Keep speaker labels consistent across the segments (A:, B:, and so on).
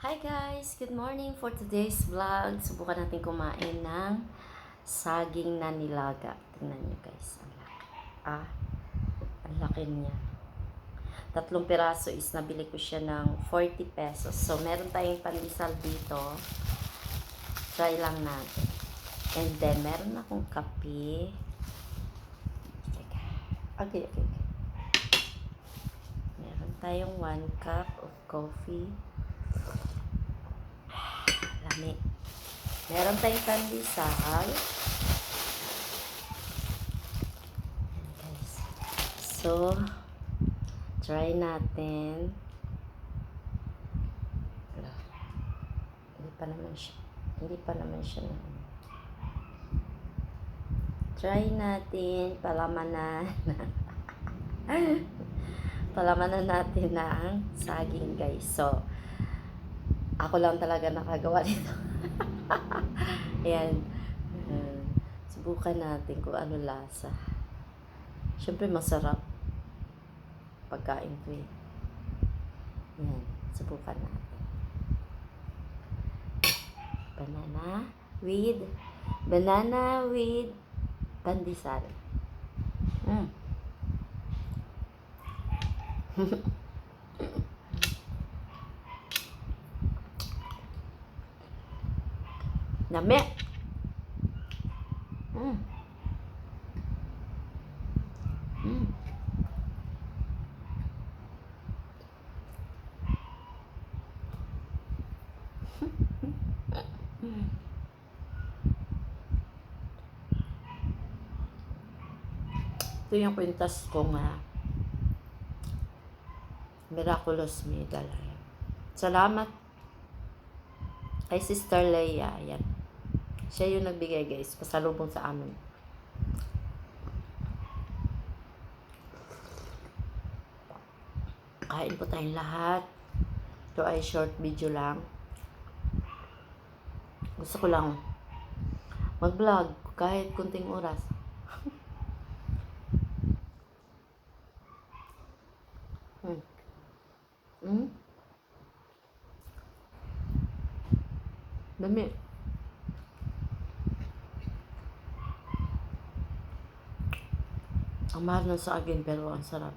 A: Hi guys! Good morning for today's vlog. Subukan natin kumain ng saging na nilaga. Tingnan nyo guys. Ang laki. Ang laki niya. 3 piraso is nabili ko siya ng 40 pesos. So, meron tayong pandesal dito. Try lang natin. And then, meron akong kape. Okay. Meron tayong 1 cup of coffee. Lami. Meron tayong pandesal. Guys. So, try natin. Hindi pa naman siya try natin. Palamanan natin ng saging guys. So, ako lang talaga nakagawa nito. Ayan. Subukan natin kung ano lasa. Siyempre masarap. Pagkain ko eh. Ayan. Subukan natin. Banana with pandesal. Lami. Ito yung kwintas ko nga. Miraculous Middle. Salamat kay Sister Leia. Ayan. Siya yung nagbigay guys. Pasalubong sa amin. Kain po tayong lahat. Ito ay short video lang. Gusto ko lang mag-vlog kahit kunting oras. Dami. Ang mahal ng saging pero ang sarap.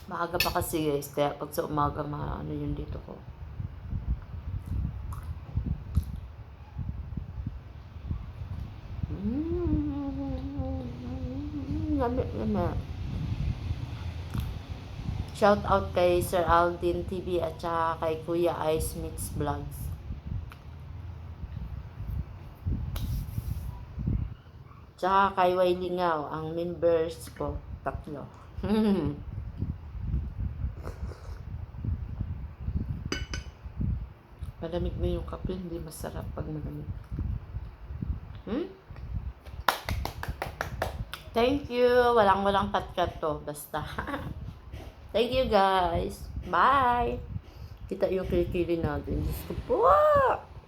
A: Maaga pa kasi guys, kaya pag sa umaga ano yun dito ko. Lami. Shout out kay Sir Aldin TV at saka kay Kuya Ice Mix Vlogs. Tsaka kay Wailingaw, ang members ko, 3. Malamig na yung kape, hindi masarap pag malamig. Thank you. Walang kat-kat to. Basta. Thank you guys. Bye. Kita yung kilikili natin. Diyos ko po.